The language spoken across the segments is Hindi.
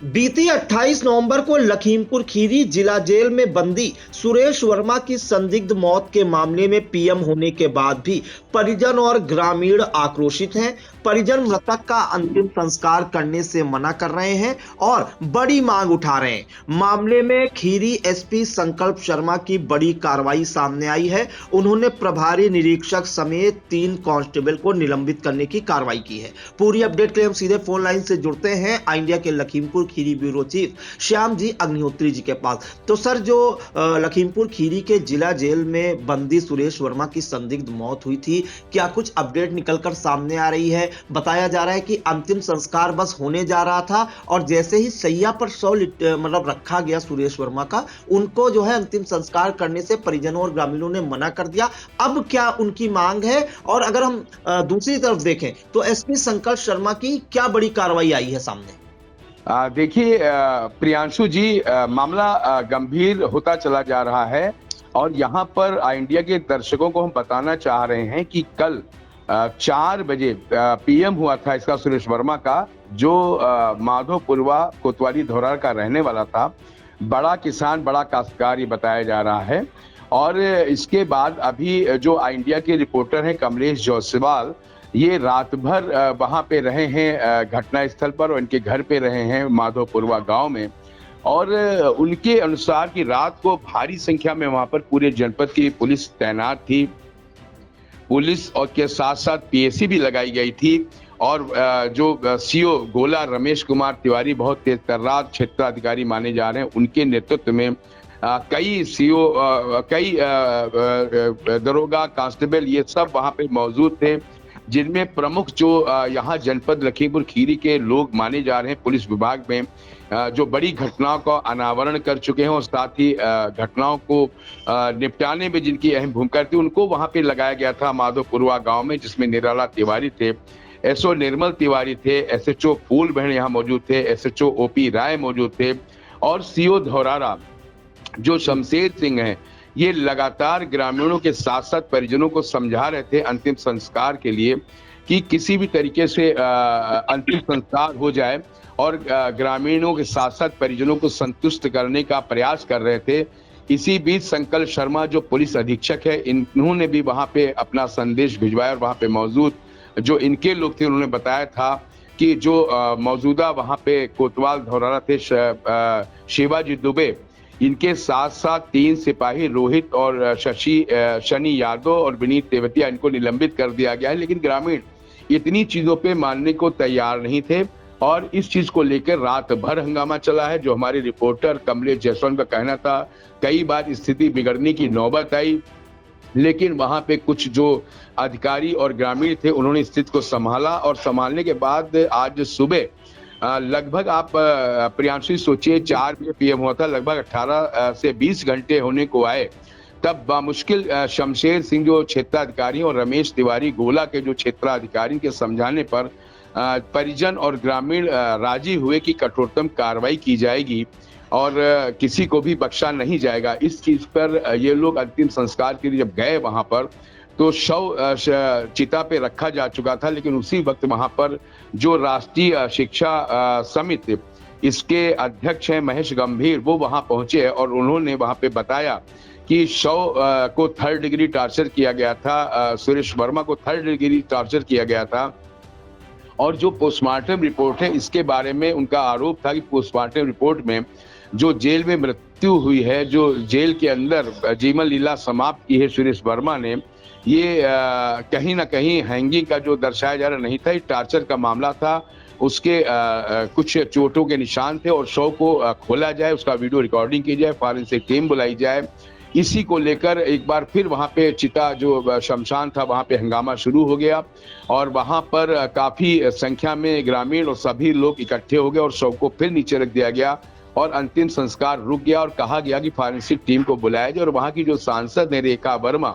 बीती 28 नवंबर को लखीमपुर खीरी जिला जेल में बंदी सुरेश वर्मा की संदिग्ध मौत के मामले में पीएम होने के बाद भी परिजन और ग्रामीण आक्रोशित हैं। परिजन मृतक का अंतिम संस्कार करने से मना कर रहे हैं और बड़ी मांग उठा रहे हैं। मामले में खीरी एसपी संकल्प शर्मा की बड़ी कार्रवाई सामने आई है। उन्होंने प्रभारी निरीक्षक समेत 3 कांस्टेबल को निलंबित करने की कार्रवाई की है। पूरी अपडेट के लिए हम सीधे फोन लाइन से जुड़ते हैं इंडिया के लखीमपुर खीरी ब्यूरो चीफ श्याम जी अग्निहोत्री जी के पास। तो सर, जो लखीमपुर खीरी के जिला जेल में बंदी सुरेश वर्मा की संदिग्ध मौत हुई थी, क्या कुछ अपडेट निकलकर सामने आ रही है? बताया जा रहा है कि अंतिम संस्कार बस होने जा रहा था और जैसे ही सैया पर मतलब रखा गया सुरेश वर्मा का, उनको जो है अंतिम संस्कार करने से परिजनों और ग्रामीणों ने मना कर दिया। अब क्या उनकी मांग है? और अगर हम दूसरी तरफ देखें तो एसपी संकल्प शर्मा की क्या बड़ी कार्रवाई आई है सामने? देखिए प्रियांशु जी, मामला गंभीर होता चला जा रहा है और यहाँ पर इंडिया के दर्शकों को हम बताना चाह रहे हैं कि कल 4 बजे पीएम हुआ था इसका सुरेश वर्मा का, जो माधोपुरवा कोतवाली धौरा का रहने वाला था। बड़ा किसान, बड़ा काश्तकार ये बताया जा रहा है। और इसके बाद अभी जो इंडिया के रिपोर्टर हैं कमलेश जायसवाल, ये रात भर वहां पे रहे हैं घटना स्थल पर और इनके घर पे रहे हैं माधोपुरवा गांव में। और उनके अनुसार कि रात को भारी संख्या में वहां पर पूरे जनपद की पुलिस तैनात थी। पुलिस और के साथ साथ पीएसी भी लगाई गई थी और जो सीओ गोला रमेश कुमार तिवारी, बहुत तेज तर्रार क्षेत्राधिकारी माने जा रहे हैं, उनके नेतृत्व में कई सीओ, कई दरोगा, कांस्टेबल, ये सब वहां पे मौजूद थे, जिनमें प्रमुख जो यहाँ जनपद लखीमपुर खीरी के लोग माने जा रहे हैं पुलिस विभाग में, जो बड़ी घटनाओं का अनावरण कर चुके हैं और साथ ही घटनाओं को निपटाने में जिनकी अहम भूमिका थी, उनको वहां पे लगाया गया था माधोपुरवा गांव में, जिसमें निराला तिवारी थे, एसओ निर्मल तिवारी थे, एसएचओ फूल बहन यहाँ मौजूद थे, एसएचओ ओपी राय मौजूद थे और सीओ धौरारा जो शमशेर सिंह हैं, ये लगातार ग्रामीणों के साथ साथ परिजनों को समझा रहे थे अंतिम संस्कार के लिए कि किसी भी तरीके से अंतिम संस्कार हो जाए और ग्रामीणों के साथ साथ परिजनों को संतुष्ट करने का प्रयास कर रहे थे। इसी बीच संकल्प शर्मा जो पुलिस अधीक्षक है, इन्होंने भी वहां पे अपना संदेश भिजवाया और वहां पे मौजूद जो इनके लोग थे उन्होंने बताया था कि जो मौजूदा वहां पे कोतवाल धौरारा थे शिवाजी दुबे, इनके साथ साथ 3 सिपाही रोहित और शनि यादव और विनीत तेवतिया, इनको निलंबित कर दिया गया है। लेकिन ग्रामीण इतनी चीजों पे मानने को तैयार नहीं थे और इस चीज को लेकर रात भर हंगामा चला है। जो हमारे रिपोर्टर कमलेश जायसवाल का कहना था, कई बार स्थिति बिगड़ने की नौबत आई, लेकिन वहां पे कुछ जो अधिकारी और ग्रामीण थे उन्होंने स्थिति को संभाला और संभालने के बाद आज सुबह लगभग आप प्रियांशु सोचिए 4 बजे पीएम हुआ था, लगभग 18 से 20 घंटे होने को आए, तब बामुश्किल शमशेर सिंह जो क्षेत्राधिकारी और रमेश तिवारी गोला के जो क्षेत्राधिकारी के समझाने पर परिजन और ग्रामीण राजी हुए कि कठोरतम कार्रवाई की जाएगी और किसी को भी बख्शा नहीं जाएगा। इस चीज पर ये लोग अंतिम संस्कार के लिए जब गए वहां पर तो शव चिता पे रखा जा चुका था, लेकिन उसी वक्त वहां पर जो राष्ट्रीय शिक्षा समिति इसके अध्यक्ष हैं महेश गंभीर, वो वहां पहुंचे और उन्होंने वहां पे बताया कि शव को 3rd डिग्री टॉर्चर किया गया था, सुरेश वर्मा को 3rd डिग्री टॉर्चर किया गया था। और जो पोस्टमार्टम रिपोर्ट है इसके बारे में उनका आरोप था कि पोस्टमार्टम रिपोर्ट में जो जेल में मृत्यु हुई है, जो जेल के अंदर जीवन लीला समाप्त की है सुरेश वर्मा ने, ये कहीं ना कहीं हैंगिंग का जो दर्शाया जा रहा नहीं था, ये टॉर्चर का मामला था। उसके कुछ चोटों के निशान थे और शव को खोला जाए, उसका वीडियो रिकॉर्डिंग की जाए, फॉरेंसिक टीम बुलाई जाए। इसी को लेकर एक बार फिर वहां पे चिता जो शमशान था वहां पे हंगामा शुरू हो गया और वहां पर काफी संख्या में ग्रामीण और सभी लोग इकट्ठे हो गए और शव को फिर नीचे रख दिया गया और अंतिम संस्कार रुक गया और कहा गया कि फॉरेंसिक टीम को बुलाया जाए और वहां की जो सांसद है रेखा वर्मा,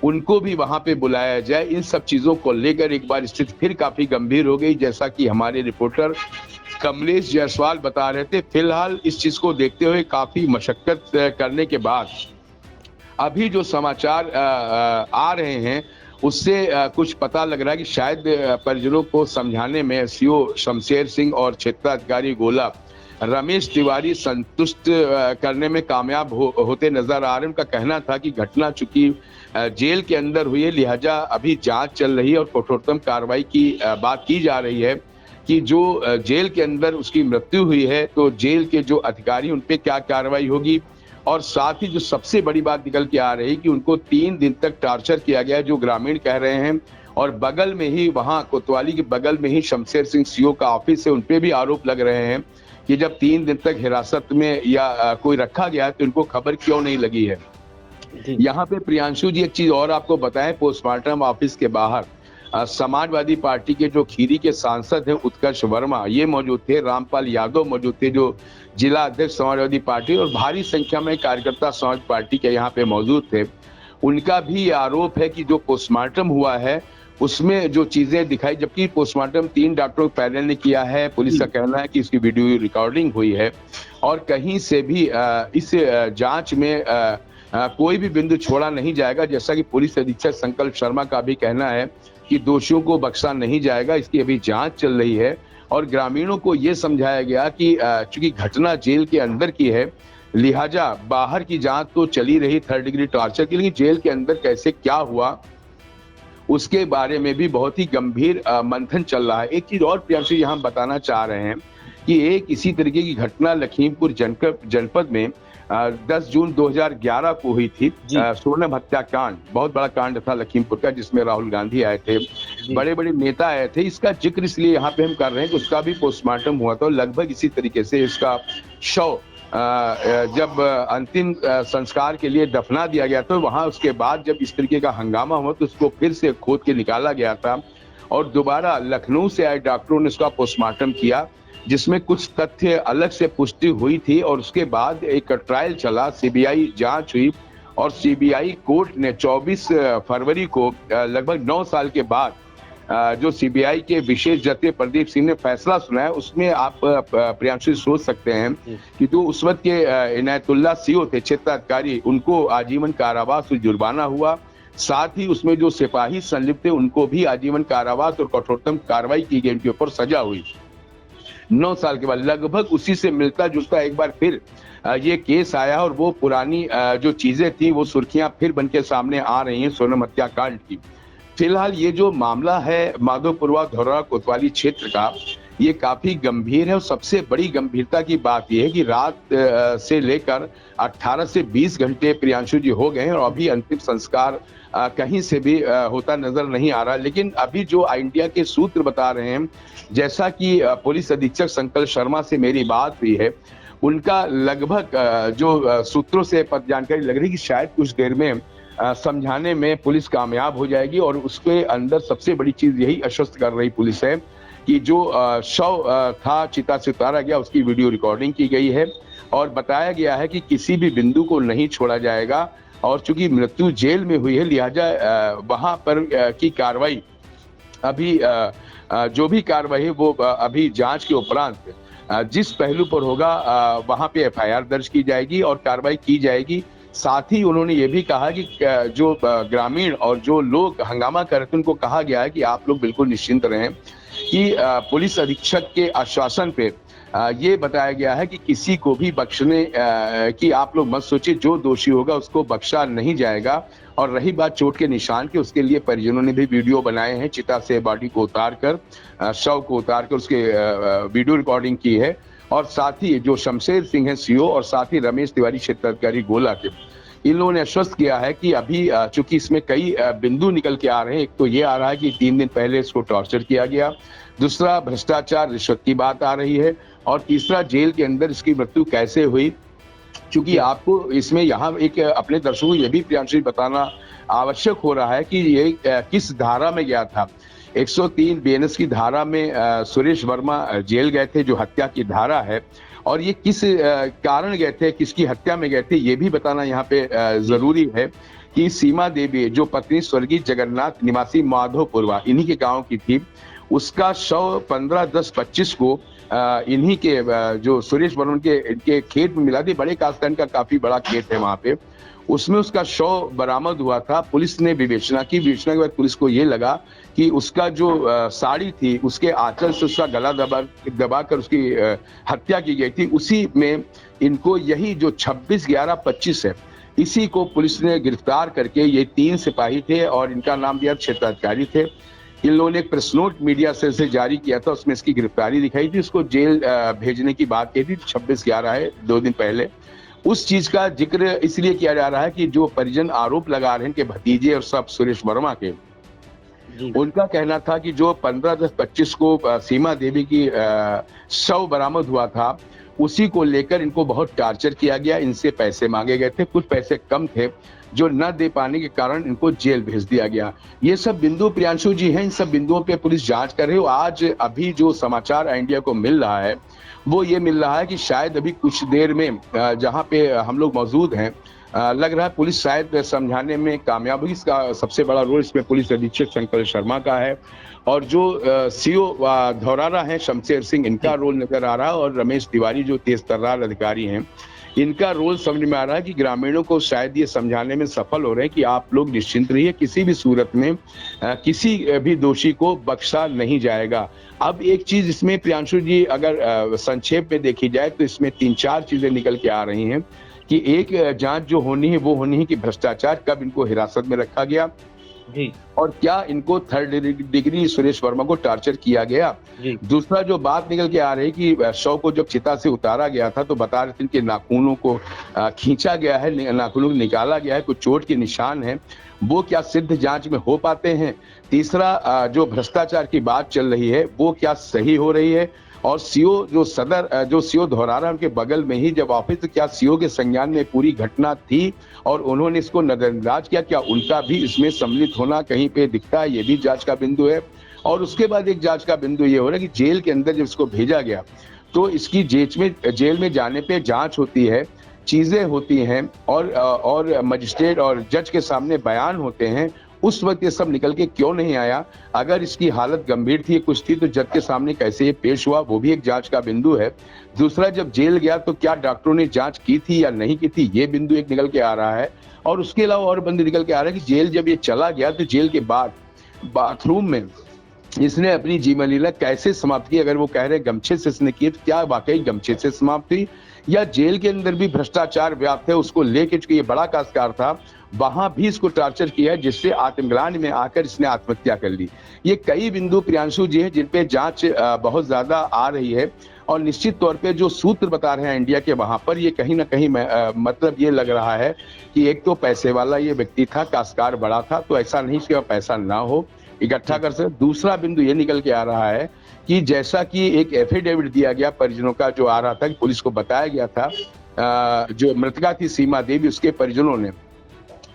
उनको भी वहां पे बुलाया जाए। इन सब चीजों को लेकर एक बार स्थिति फिर काफी गंभीर हो गई, जैसा कि हमारे रिपोर्टर कमलेश जायसवाल बता रहे थे। फिलहाल इस चीज को देखते हुए काफी मशक्कत करने के बाद अभी जो समाचार आ रहे हैं उससे कुछ पता लग रहा है कि शायद परिजनों को समझाने में सीओ शमशेर सिंह और क्षेत्राधिकारी गोला रमेश तिवारी संतुष्ट करने में कामयाब होते नजर आ रहे हैं। उनका कहना था कि घटना चूंकि जेल के अंदर हुई है, लिहाजा अभी जांच चल रही है और कठोरतम कार्रवाई की बात की जा रही है कि जो जेल के अंदर उसकी मृत्यु हुई है तो जेल के जो अधिकारी उन पे क्या कार्रवाई होगी। और साथ ही जो सबसे बड़ी बात निकल के आ रही है कि उनको 3 दिन तक टार्चर किया गया, जो ग्रामीण कह रहे हैं। और बगल में ही, वहां कोतवाली के बगल में ही शमशेर सिंह सीओ का ऑफिस है, उन पे भी आरोप लग रहे हैं कि जब 3 दिन तक हिरासत में या कोई रखा गया तो इनको खबर क्यों नहीं लगी है। यहाँ पे प्रियांशु जी एक चीज और आपको बताएं, पोस्टमार्टम ऑफिस के बाहर समाजवादी पार्टी के जो खीरी के सांसद हैं उत्कर्ष वर्मा, ये मौजूद थे, रामपाल यादव मौजूद थे जो जिला अध्यक्ष समाजवादी पार्टी, और भारी संख्या में कार्यकर्ता समाज पार्टी के यहाँ पे मौजूद थे। उनका भी आरोप है कि जो पोस्टमार्टम हुआ है उसमें जो चीजें दिखाई, जबकि पोस्टमार्टम 3 डॉक्टरों के पैनल ने किया है, पुलिस का कहना है कि इसकी वीडियो रिकॉर्डिंग हुई है और कहीं से भी इस जांच में कोई भी बिंदु छोड़ा नहीं जाएगा। जैसा कि पुलिस अधीक्षक संकल्प शर्मा का भी कहना है कि दोषियों को बख्शा नहीं जाएगा, इसकी अभी जांच चल रही है। और ग्रामीणों को ये समझाया गया कि चूंकि घटना जेल के अंदर की है, लिहाजा बाहर की जांच तो चली रही 3rd डिग्री टॉर्चर की, लेकिन जेल के अंदर कैसे क्या हुआ उसके बारे में भी बहुत ही गंभीर मंथन चल रहा है। एक चीज और प्रियांशु यहाँ बताना चाह रहे हैं कि एक इसी तरीके की घटना लखीमपुर जनपद में 10 जून 2011 को हुई थी। सोनम हत्याकांड बहुत बड़ा कांड था लखीमपुर का, जिसमें राहुल गांधी आए थे, बड़े बड़े नेता आए थे। इसका जिक्र इसलिए यहाँ पे हम कर रहे हैं कि उसका भी पोस्टमार्टम हुआ था। लगभग इसी तरीके से इसका शव जब अंतिम संस्कार के लिए दफना दिया गया तो वहां उसके बाद जब इस तरीके का हंगामा हुआ तो उसको फिर से खोद के निकाला गया था और दोबारा लखनऊ से आए डॉक्टरों ने उसका पोस्टमार्टम किया, जिसमें कुछ तथ्य अलग से पुष्टि हुई थी। और उसके बाद एक ट्रायल चला, सीबीआई जांच हुई और सीबीआई कोर्ट ने 24 फरवरी को लगभग 9 साल के बाद जो सीबीआई के विशेष जज प्रदीप सिंह ने फैसला सुनाया, उसमें आप प्रियांशु सोच सकते हैं कि जो उस वक्त के इनायतुल्लाह सीओ थे, क्षेत्र अधिकारी, उनको आजीवन कारावास और जुर्माना हुआ। साथ ही उसमें जो सिपाही संलिप्त थे उनको भी आजीवन कारावास और कठोरतम कार्रवाई की गई, उनके ऊपर सजा हुई 9 साल के बाद। लगभग उसी से मिलता जुलता एक बार फिर ये केस आया और वो पुरानी जो चीजें थी वो सुर्खियां फिर बनके सामने आ रही हैं सोनम हत्याकांड की। फिलहाल ये जो मामला है माधोपुरवा धौरा कोतवाली क्षेत्र का, ये काफी गंभीर है और सबसे बड़ी गंभीरता की बात यह है कि रात से लेकर 18 से 20 घंटे प्रियांशु जी हो गए हैं और अभी अंतिम संस्कार कहीं से भी होता नजर नहीं आ रहा। लेकिन अभी जो इंडिया के सूत्र बता रहे हैं, जैसा कि पुलिस अधीक्षक संकल्प शर्मा से मेरी बात हुई है, उनका लगभग जो सूत्रों से जानकारी लग रही है कि शायद कुछ देर में समझाने में पुलिस कामयाब हो जाएगी। और उसके अंदर सबसे बड़ी चीज यही आश्वस्त कर रही पुलिस है कि जो शव था चिता से उतारा गया, उसकी वीडियो रिकॉर्डिंग की गई है और बताया गया है कि किसी भी बिंदु को नहीं छोड़ा जाएगा। और चूंकि मृत्यु जेल में हुई है, लिहाजा वहां पर की कार्रवाई अभी जो भी कार्रवाई है वो अभी जांच के उपरांत जिस पहलू पर होगा वहां पे एफआईआर दर्ज की जाएगी और कार्रवाई की जाएगी। साथ ही उन्होंने ये भी कहा कि जो ग्रामीण और जो लोग हंगामा कर रहे थे उनको कहा गया है कि आप लोग बिल्कुल निश्चिंत रहें कि पुलिस अधीक्षक के आश्वासन पे ये बताया गया है कि किसी को भी बख्शने की आप लोग मत सोचिए, जो दोषी होगा उसको बख्शा नहीं जाएगा। और रही बात चोट के निशान की, उसके लिए परिजनों ने भी वीडियो बनाए हैं, चिता से बॉडी को उतार कर शव को उतार कर उसके वीडियो रिकॉर्डिंग की है। और साथ ही जो शमशेर सिंह है सीओ और साथ ही रमेश तिवारी क्षेत्र अधिकारी गोला के, इन लोगों ने आश्वस्त किया है कि अभी चूंकि इसमें कई बिंदु निकल के आ रहे हैं। एक तो ये आ रहा है कि 3 दिन पहले इसको टॉर्चर किया गया, दूसरा भ्रष्टाचार रिश्वत की बात आ रही है और तीसरा जेल के अंदर इसकी मृत्यु कैसे हुई। क्योंकि आपको इसमें यहाँ एक अपने दर्शकों को यह भी प्रियांशु बताना आवश्यक हो रहा है कि ये किस धारा में गया था। 103 बीएनएस की धारा में सुरेश वर्मा जेल गए थे, जो हत्या की धारा है, और ये किस कारण गए थे, किसकी हत्या में गए थे, ये भी बताना यहाँ पे जरूरी है कि सीमा देवी जो पत्नी स्वर्गीय जगन्नाथ निवासी माधोपुरवा इन्हीं के गांव की थी, उसका शव 15/10/25 को इन्हीं के जो सुरेश वर्मा के इनके खेत में मिला थी। बड़े कासगंज का काफी बड़ा खेत है वहां पे, उसमें उसका शव बरामद हुआ था। पुलिस ने विवेचना की, विवेचना के बाद पुलिस को ये लगा कि उसका जो साड़ी थी उसके आंचल से उसका गला दबाकर उसकी हत्या की गई थी। उसी में इनको यही जो 26/11/25 है, इसी को पुलिस ने गिरफ्तार करके, ये 3 सिपाही थे और इनका नाम दिया क्षेत्राधिकारी थे। इन लोगों ने एक प्रेस नोट मीडिया सेल से जारी किया था, उसमें इसकी गिरफ्तारी दिखाई थी। उसको जेल भेजने की बात कही थी। 26/11 है, 2 दिन पहले। उस चीज का जिक्र इसलिए किया जा रहा है कि जो परिजन आरोप लगा रहे हैं कि भतीजे और सब सुरेश वर्मा के, उनका कहना था कि जो 15/10/25 को सीमा देवी की शव बरामद हुआ था, उसी को लेकर इनको बहुत टार्चर किया गया। इनसे पैसे मांगे गए थे, कुछ पैसे कम थे जो न दे पाने के कारण इनको जेल भेज दिया गया। ये सब बिंदु प्रियांशु जी हैं, इन सब बिंदुओं पे पुलिस जांच कर रही है। आज अभी जो समाचार इंडिया को मिल रहा है वो ये मिल रहा है कि शायद अभी कुछ देर में जहां पे हम लोग मौजूद हैं, लग रहा है पुलिस शायद समझाने में कामयाब हुई। इसका सबसे बड़ा रोल इसमें पुलिस अधीक्षक शंकर शर्मा का है, और जो सीओ धौरारा हैं शमशेर सिंह, इनका रोल नजर आ रहा है, और रमेश तिवारी जो तेज तर्रार अधिकारी हैं, इनका रोल समझ में आ रहा है कि ग्रामीणों को शायद ये समझाने में सफल हो रहे हैं कि आप लोग निश्चिंत रहिए, किसी भी सूरत में किसी भी दोषी को बख्शा नहीं जाएगा। अब एक चीज इसमें प्रियांशु जी अगर संक्षेप में देखी जाए तो इसमें 3-4 चीजें निकल के आ रही हैं कि एक जांच जो होनी है वो होनी है कि भ्रष्टाचार कब इनको हिरासत में रखा गया जी, और क्या इनको 3rd डिग्री सुरेश वर्मा को टार्चर किया गया। दूसरा जो बात निकल के आ रही कि शव को जब चिता से उतारा गया था तो बता रहे थे कि नाखूनों को खींचा गया है, नाखूनों को निकाला गया है, कुछ चोट के निशान हैं, वो क्या सिद्ध जांच में हो पाते हैं। तीसरा जो भ्रष्टाचार की बात चल रही है वो क्या सही हो रही है, और सीओ जो सीओ धौरारा उनके बगल में ही जब ऑफिस, तो क्या सीओ के संज्ञान में पूरी घटना थी और उन्होंने इसको नजरअंदाज किया, क्या उनका भी इसमें सम्मिलित होना कहीं पे दिखता है, ये भी जांच का बिंदु है। और उसके बाद एक जांच का बिंदु ये हो रहा है कि जेल के अंदर जब इसको भेजा गया तो इसकी जेल में जाने पे जांच होती है, चीजें होती हैं, और मजिस्ट्रेट और जज के सामने बयान होते हैं। उस वक्त ये सब निकल के क्यों नहीं आया? अगर इसकी हालत गंभीर थी, कुछ थी, तो जज के सामने कैसे ये पेश हुआ, वो भी एक जांच का बिंदु है। दूसरा, जब जेल गया तो क्या डॉक्टरों ने जांच की थी या नहीं की थी, ये बिंदु एक निकल के आ रहा है। और उसके अलावा और बिंदु निकल के आ रहा है कि जेल जब ये चला गया तो जेल के बाद बाथरूम में इसने अपनी जीवन लीला कैसे समाप्त की। अगर वो कह रहे गमछे से इसने की, तो क्या वाकई गमछे से समाप्त हुई, या जेल के अंदर भी भ्रष्टाचार व्याप्त है, उसको लेके चूंकि ये बड़ा काश्तकार था, वहां भी इसको टार्चर किया है, जिससे आत्मग्लानि में आकर इसने आत्महत्या कर ली। ये कई बिंदु प्रियांशु जी हैं जिन पे जांच बहुत ज्यादा आ रही है, और निश्चित तौर पे जो सूत्र बता रहे हैं इंडिया के, वहां पर ये कहीं ना कहीं मतलब ये लग रहा है कि एक तो पैसे वाला ये व्यक्ति था, काश्तकार बड़ा था, तो ऐसा नहीं कि पैसा ना हो इकट्ठा कर सके। दूसरा बिंदु ये निकल के आ रहा है कि जैसा कि एक एफिडेविट दिया गया परिजनों का, जो आ रहा था कि पुलिस को बताया गया था, जो मृतका थी सीमा देवी, उसके परिजनों ने,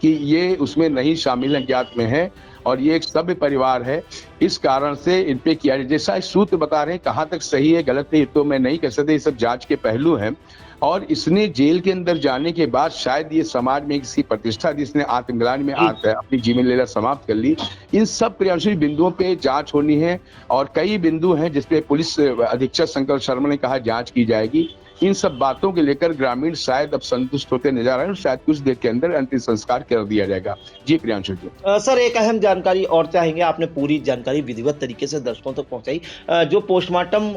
कि ये उसमें नहीं शामिल है, ज्ञात में है, और ये एक सभ्य परिवार है, इस कारण से इन पे किया। जैसा सूत्र बता रहे हैं, कहाँ तक सही है गलत है तो मैं नहीं कह सकता, ये सब जांच के पहलू हैं। और इसने जेल के अंदर जाने के बाद शायद ये समाज में किसी प्रतिष्ठा थी, इसने आत्मग्लानि में अपनी जीवन लीला समाप्त कर ली। इन सब प्रियांशु बिंदुओं पे जांच होनी है, और कई बिंदु हैं जिसपे पुलिस अधीक्षक शंकर शर्मा ने कहा जांच की जाएगी। इन सब बातों के लेकर ग्रामीण शायद अब संतुष्ट होते नजर आ रहे हैं, शायद कुछ देर के अंदर अंतिम संस्कार कर दिया जाएगा। जी प्रियांशु जी। सर, एक अहम जानकारी और चाहेंगे, आपने पूरी जानकारी विधिवत तरीके से दर्शकों तक पहुंचाई। जो पोस्टमार्टम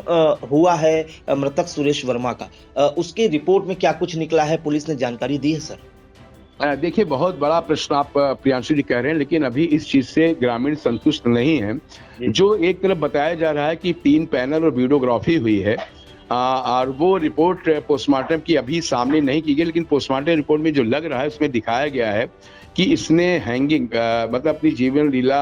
हुआ है मृतक सुरेश वर्मा का, उसकी रिपोर्ट में क्या कुछ निकला है, पुलिस ने जानकारी दी है सर? देखिए, बहुत बड़ा प्रश्न आप प्रियांशु जी कह रहे हैं, लेकिन अभी इस चीज से ग्रामीण संतुष्ट नहीं है। जो एक तरफ बताया जा रहा है कि 3 पैनल और वीडियोग्राफी हुई है, और वो रिपोर्ट पोस्टमार्टम की अभी सामने नहीं की गई, लेकिन पोस्टमार्टम रिपोर्ट में जो लग रहा है उसमें दिखाया गया है कि इसने हैंगिंग मतलब अपनी जीवन लीला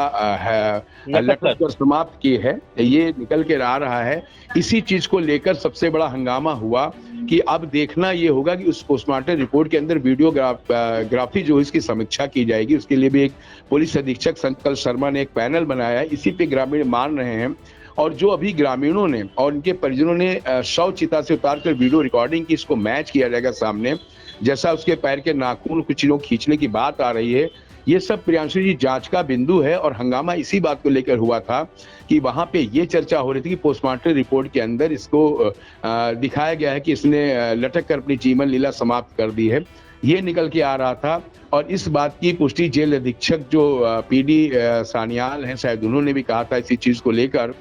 लटक कर समाप्त की है, ये निकल के आ रहा है। इसी चीज को लेकर सबसे बड़ा हंगामा हुआ कि अब देखना ये होगा कि उस पोस्टमार्टम रिपोर्ट के अंदर वीडियोग्राफी जो इसकी समीक्षा की जाएगी, उसके लिए भी एक पुलिस अधीक्षक शंकर शर्मा ने एक पैनल बनाया है। इसी पे ग्रामीण मान रहे हैं, और जो अभी ग्रामीणों ने और उनके परिजनों ने शव चिता से उतारकर वीडियो रिकॉर्डिंग की, इसको मैच किया जाएगा सामने, जैसा उसके पैर के नाखून कुछ चीजों खींचने की बात आ रही है। ये सब प्रियांशु जी जांच का बिंदु है, और हंगामा इसी बात को लेकर हुआ था कि वहां पे ये चर्चा हो रही थी कि पोस्टमार्टम रिपोर्ट के अंदर इसको दिखाया गया है कि इसने लटक कर अपनी जीवन लीला समाप्त कर दी है। ये निकल के आ रहा था। और इस बात की पुष्टि जेल अधीक्षक जो पीडी सान्याल हैं, शायद उन्होंने भी कहा था इसी चीज को लेकर।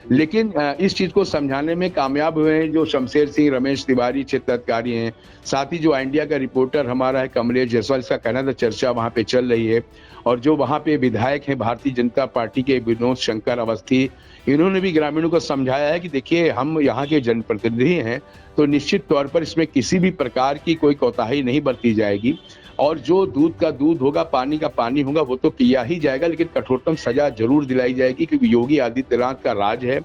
लेकिन इस चीज को समझाने में कामयाब हुए हैं जो शमशेर सिंह, रमेश तिवारी क्षेत्र अधिकारी हैं, साथ ही जो इंडिया का रिपोर्टर हमारा है कमलेश जायसवाल, इसका कहना था चर्चा वहां पे चल रही है। और जो वहां पे विधायक हैं भारतीय जनता पार्टी के विनोद शंकर अवस्थी, इन्होंने भी ग्रामीणों को समझाया है कि देखिए हम यहाँ के जनप्रतिनिधि हैं, तो निश्चित तौर पर इसमें किसी भी प्रकार की कोई कोताही नहीं बरती जाएगी। और जो दूध का दूध होगा, पानी का पानी होगा, वो तो पिया ही जाएगा, लेकिन कठोरतम सजा जरूर दिलाई जाएगी, क्योंकि योगी आदित्यनाथ का राज है।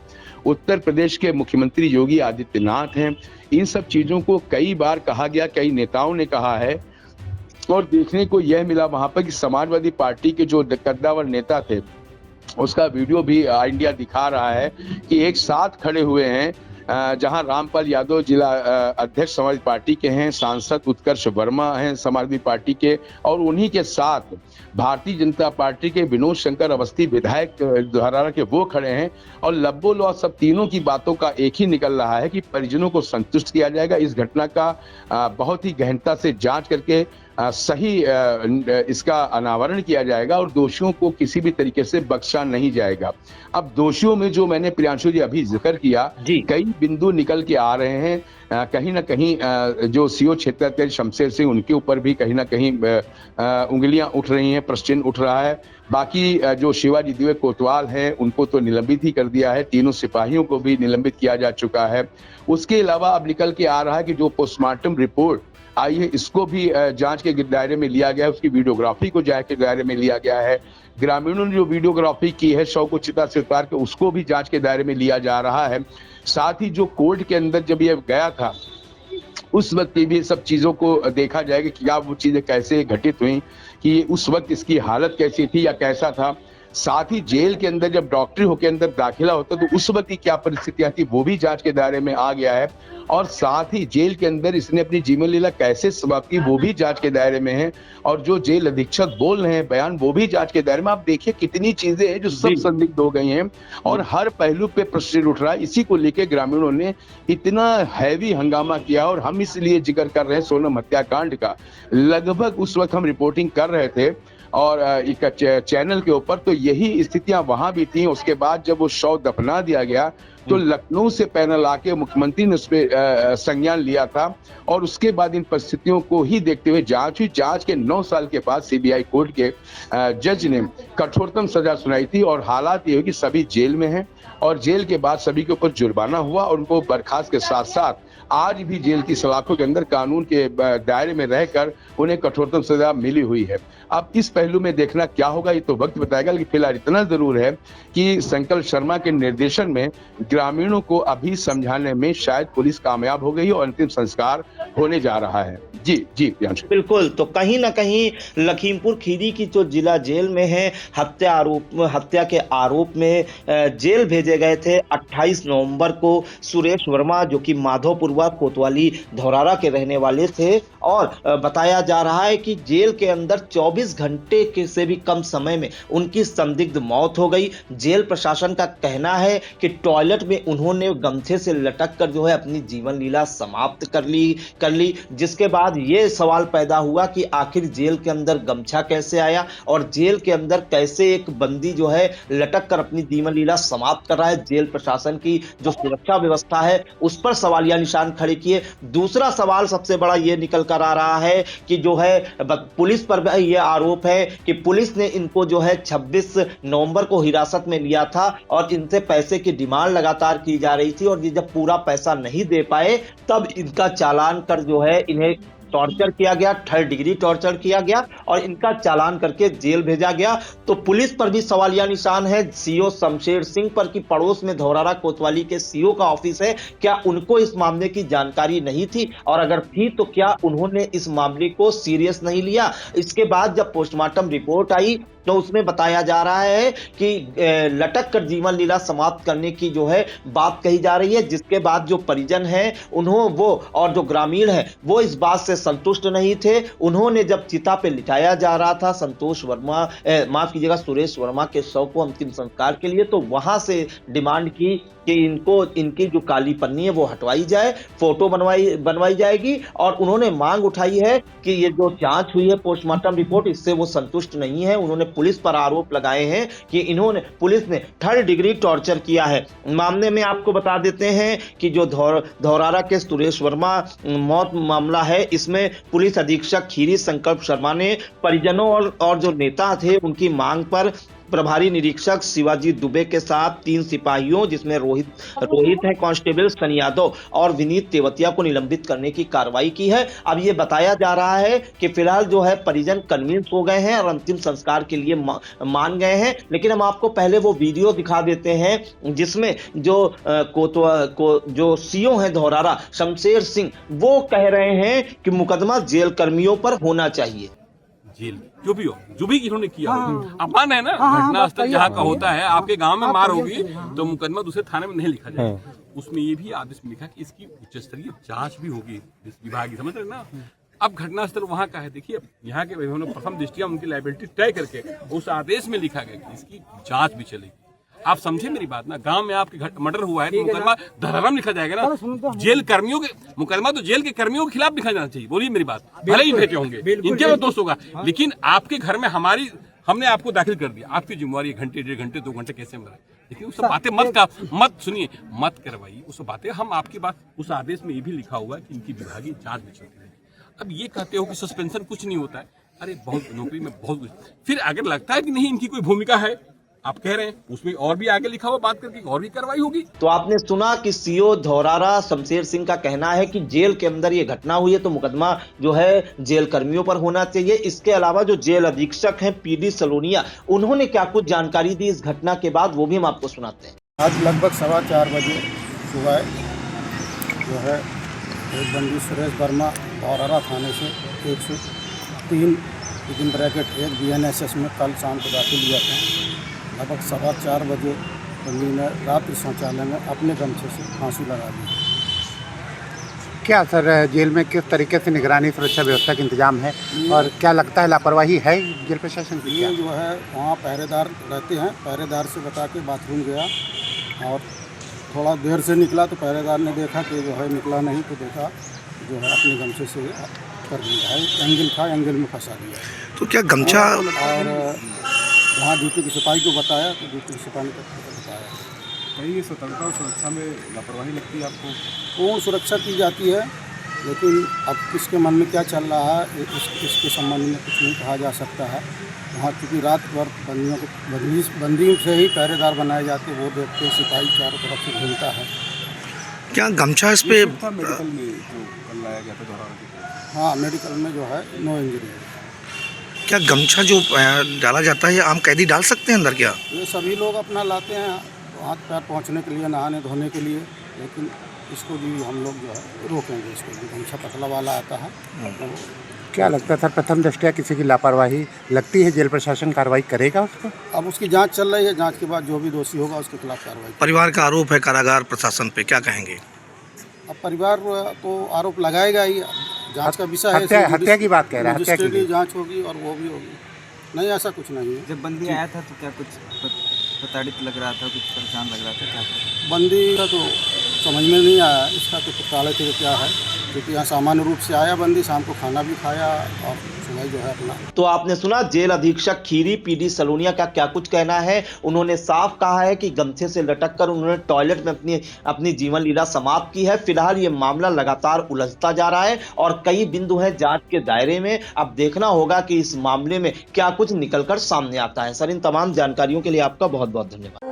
उत्तर प्रदेश के मुख्यमंत्री योगी आदित्यनाथ हैं। इन सब चीजों को कई बार कहा गया, कई नेताओं ने कहा है, और देखने को यह मिला वहां पर कि समाजवादी पार्टी के जो कद्दावर नेता थे, उसका वीडियो भी इंडिया दिखा रहा है कि एक साथ खड़े हुए हैं, जहां रामपाल यादव जिला अध्यक्ष समाजवादी पार्टी के हैं, सांसद उत्कर्ष वर्मा हैं समाजवादी पार्टी के, और उन्हीं के साथ भारतीय जनता पार्टी के विनोद शंकर अवस्थी विधायक धौरारा के वो खड़े हैं। और लब्बो लौ सब तीनों की बातों का एक ही निकल रहा है कि परिजनों को संतुष्ट किया जाएगा। इस घटना का बहुत ही गहनता से जांच करके सही इसका अनावरण किया जाएगा और दोषियों को किसी भी तरीके से बख्शा नहीं जाएगा। अब दोषियों में जो मैंने प्रियांशु जी अभी जिक्र किया, कई बिंदु निकल के आ रहे हैं। कहीं ना कहीं जो सीओ क्षेत्र शमशेर सिंह, उनके ऊपर भी कहीं ना कहीं उंगलियां उठ रही हैं, प्रश्न उठ रहा है। बाकी जो शिवाजी द्विवेदी कोतवाल हैं, उनको तो निलंबित ही कर दिया है, तीनों सिपाहियों को भी निलंबित किया जा चुका है। उसके अलावा अब निकल के आ रहा है कि जो पोस्टमार्टम रिपोर्ट आई है, इसको भी जांच के दायरे में लिया गया है, उसकी वीडियोग्राफी को जांच के दायरे में लिया गया है। ग्रामीणों ने जो वीडियोग्राफी की है शव को चिता से उतार के, उसको भी जांच के दायरे में लिया जा रहा है। साथ ही जो कोर्ट के अंदर जब ये गया था, उस वक्त भी सब चीजों को देखा जाएगा कि क्या वो चीजें कैसे घटित हुई, कि उस वक्त इसकी हालत कैसी थी या कैसा था। साथ ही जेल के अंदर जब डॉक्टरी होकर अंदर दाखिला होता तो उस वक्त की क्या परिस्थितियां थी, वो भी जांच के दायरे में आ गया है। और साथ ही जेल के अंदर इसने अपनी जीवन लीला कैसे समाप्त की, वो भी जांच के दायरे में है। और जो जेल अधीक्षक बोल रहे हैं बयान, वो भी जांच के दायरे में। आप देखिए कितनी चीजें हैं जो सब संदिग्ध हो गई हैं और हर पहलू पे प्रश्न उठ रहा है। इसी को लेकर ग्रामीणों ने इतना हैवी हंगामा किया। और हम इसलिए जिक्र कर रहे हैं सोनम हत्याकांड का, लगभग उस वक्त हम रिपोर्टिंग कर रहे थे और एक चैनल के ऊपर, तो यही स्थितियां वहां भी थी। उसके बाद जब वो शव दफना दिया गया तो लखनऊ से पैनल आके मुख्यमंत्री ने उस पर संज्ञान लिया था। और उसके बाद इन परिस्थितियों को ही देखते हुए जांच हुई। जांच के 9 साल के बाद सीबीआई कोर्ट के जज ने कठोरतम सजा सुनाई थी। और हालात ये हुए कि सभी जेल में हैं और जेल के बाद सभी के ऊपर जुर्माना हुआ और उनको बर्खास्त के साथ साथ आज भी जेल की सलाखों के अंदर कानून के दायरे में रहकर उन्हें कठोरतम सजा मिली हुई है। अब इस पहलू में देखना क्या होगा ये तो वक्त बताएगा, लेकिन फिलहाल इतना जरूर है कि संकल्प शर्मा के निर्देशन में ग्रामीणों को अभी समझाने में शायद पुलिस कामयाब हो गई और अंतिम संस्कार होने जा रहा है। जी बिल्कुल। तो कहीं ना कहीं लखीमपुर खीरी की जो जिला जेल में है, हत्या के आरोप में जेल भेजे गए थे 28 नवंबर को सुरेश वर्मा, जो कि माधोपुरवा कोतवाली धौरारा के रहने वाले थे। और बताया जा रहा है कि जेल के अंदर 24 घंटे के से भी कम समय में उनकी संदिग्ध मौत हो गई। जेल प्रशासन का कहना है कि टॉयलेट में उन्होंने गमछे से लटक कर जो है अपनी जीवन लीला समाप्त कर ली। जिसके बाद ये सवाल पैदा हुआ कि आखिर जेल के अंदर गमछा कैसे आया और जेल के अंदर कैसे एक बंदी जो है लटक कर अपनी जीवन लीला समाप्त कर रहा है। जेल प्रशासन की जो सुरक्षा व्यवस्था है उस पर सवालिया निशान खड़े किए। दूसरा सवाल सबसे बड़ा ये निकल कर आ रहा है कि जो है पुलिस पर ये आरोप है कि पुलिस ने इनको जो है 26 नवंबर को हिरासत में लिया था और इनसे पैसे की डिमांड लगातार की जा रही थी। और ये जब पूरा पैसा नहीं दे पाए तब इनका चालान कर जो है इन्हें टॉर्चर किया गया, 3rd डिग्री टॉर्चर किया गया और इनका चालान करके जेल भेजा गया। तो पुलिस पर भी सवालिया निशान है सीओ शमशेर सिंह पर कि पड़ोस में धौरारा कोतवाली के सीओ का ऑफिस है, क्या उनको इस मामले की जानकारी नहीं थी? और अगर थी तो क्या उन्होंने इस मामले को सीरियस नहीं लिया? इसके बाद जब पोस्टमार्टम रिपोर्ट आई तो उसमें बताया जा रहा है कि लटक कर जीवन लीला समाप्त करने की जो है बात कही जा रही है, जिसके बाद जो परिजन हैं वो और जो ग्रामीण हैं वो इस बात से संतुष्ट नहीं थे। उन्होंने जब चिता पे लिटाया जा रहा था माफ कीजिएगा सुरेश वर्मा के शव को अंतिम संस्कार के लिए, तो वहां से डिमांड की कि इनकी जो काली पन्नी है वो हटवाई जाए, फोटो बनवाई जाएगी, और उन्होंने मांग उठाई है कि ये जो जांच हुई है पोस्टमार्टम रिपोर्ट, इससे वो संतुष्ट नहीं है। उन्होंने पुलिस पर आरोप लगाए हैं कि पुलिस ने 3rd डिग्री टॉर्चर किया है। मामले में आपको बता देते हैं कि जो धौरारा के सुरेश वर्मा मौत मामला है, इसमें पुलिस अधीक्षक खीरी संकल्प शर्मा ने परिजनों और जो नेता थे उनकी मांग पर प्रभारी निरीक्षक शिवाजी दुबे के साथ 3 सिपाहियों, जिसमें रोहित है कांस्टेबल, सनी यादव और विनीत तेवतिया को निलंबित करने की कार्रवाई की है। अब ये बताया जा रहा है कि फिलहाल जो है परिजन कन्विंस हो गए हैं और अंतिम संस्कार के लिए मान गए हैं। लेकिन हम आपको पहले वो वीडियो दिखा देते हैं जिसमें जो सीओ है धौरारा शमशेर सिंह, वो कह रहे हैं कि मुकदमा जेल कर्मियों पर होना चाहिए। जेल जो भी इन्होंने किया अपमान है ना, घटना स्थल जहाँ का होता है, आपके गांव में मार होगी तो मुकदमा दूसरे थाने में नहीं लिखा जाए। उसमें ये भी आदेश में लिखा कि इसकी उच्च स्तरीय जांच भी होगी इस विभाग की, समझ रहे ना। अब घटना स्थल वहाँ का है, देखिए यहाँ के प्रथम दृष्टिया उनकी लायबिलिटी तय करके उस आदेश में लिखा गया कि इसकी जांच भी चलेगी। आप समझे मेरी बात ना, गांव में आपके मर्डर हुआ है तो मुकदमा धरारम लिखा जाएगा ना, जेल कर्मियों के मुकदमा तो जेल के कर्मियों के खिलाफ लिखा जाना चाहिए। बोलिए मेरी बात, भले ही भेजे होंगे इनके में दोष होगा, लेकिन आपके घर में हमने आपको दाखिल कर दिया, आपकी जिम्मेवारी घंटे 1.5 घंटे 2 घंटे कैसे मरे, लेकिन उस बातें मत सुनिए, मत करवाइए उस बातें। हम आपकी बात, उस आदेश में ये भी लिखा हुआ है कि इनकी विभागीय जांच भी चलती है। अब ये कहते हो कि सस्पेंशन कुछ नहीं होता है, अरे बहुत नौकरी में बहुत कुछ, फिर अगर लगता है कि नहीं इनकी कोई भूमिका है, आप कह रहे हैं उसमें और भी आगे लिखा हुआ बात करके और भी कार्रवाई होगी। तो आपने सुना कि सीओ धौरारा शमशेर सिंह का कहना है कि जेल के अंदर ये घटना हुई है तो मुकदमा जो है जेल कर्मियों पर होना चाहिए। इसके अलावा जो जेल अधीक्षक हैं PD सलोनिया, उन्होंने क्या कुछ जानकारी दी इस घटना के बाद, वो भी हम आपको सुनाते हैं। आज लगभग 4:15 बजे सुबह जो है एक बंदी सुरेश वर्मा धौरारा थाने से 103 (1 BNSS में कल शाम को दाखिल हुआ था। लगभग 4:15 बजे बंदी ने रात्रि शौचालय में अपने गमछे से फांसी लगा दी। क्या सर जेल में किस तरीके से निगरानी सुरक्षा व्यवस्था का इंतजाम है और क्या लगता है लापरवाही है जेल प्रशासन की? ये जो है वहाँ पहरेदार रहते हैं, पहरेदार से बता के बाथरूम गया और थोड़ा देर से निकला तो पहरेदार ने देखा कि जो है निकला नहीं, तो देखा जो है अपने गमछे से कर दिया है, एंगल था, एंगल में फंसा दिया। तो क्या गमछा और वहाँ ड्यूटी के सिपाही को बताया तो ड्यूटी के सिपाही ने बताया। कहीं स्वतंत्रता और सुरक्षा में लापरवाही लगती है आपको? पूर्ण सुरक्षा की जाती है, लेकिन अब किसके मन में क्या चल रहा है इसके संबंध में कुछ नहीं कहा जा सकता है। वहाँ चूँकि रात भर बंदियों से ही पहरेदार बनाए जाते, वो देखते हैं, सिपाही चारों तरफ से घूमता है। क्या गमछा इस पे मेडिकल में जो कल लाया गया था धौरारा? हाँ, मेडिकल में जो है नो इंजरी है। क्या गमछा जो डाला जाता है आम कैदी डाल सकते हैं अंदर? क्या ये सभी लोग अपना लाते हैं हाथ पैर पहुँचने के लिए, नहाने धोने के लिए, लेकिन इसको भी हम लोग जो है रोकेंगे। इसको भी गमछा पतला वाला आता है। तो क्या लगता है सर, प्रथम दृष्टया किसी की लापरवाही लगती है, जेल प्रशासन कार्रवाई करेगा उस पर? अब उसकी जांच चल रही है, जांच के बाद जो भी दोषी होगा उसके खिलाफ कार्रवाई। परिवार का आरोप है कारागार प्रशासन पे, क्या कहेंगे? अब परिवार तो आरोप लगाएगा ही, जांच का विषय है। हत्या की बात कह रहा है, हत्या की जांच होगी और वो भी होगी। नहीं, ऐसा कुछ नहीं है। जब बंदी आया था तो क्या कुछ प्रताड़ित लग रहा था, कुछ परेशान लग रहा था, क्या बंदी का तो समझ में नहीं आया इसका तो प्रताड़ित है क्या है, क्योंकि यहाँ सामान्य रूप से आया बंदी, शाम को खाना भी खाया और सुबह जो है अपना। तो आपने सुना जेल अधीक्षक खीरी PD सलोनिया का क्या कुछ कहना है। उन्होंने साफ कहा है कि गमछे से लटक कर उन्होंने टॉयलेट में अपनी जीवन लीला समाप्त की है। फिलहाल ये मामला लगातार उलझता जा रहा है और कई बिंदु हैं जांच के दायरे में। अब देखना होगा कि इस मामले में क्या कुछ निकलकर सामने आता है। सर, इन तमाम जानकारियों के लिए आपका बहुत बहुत धन्यवाद।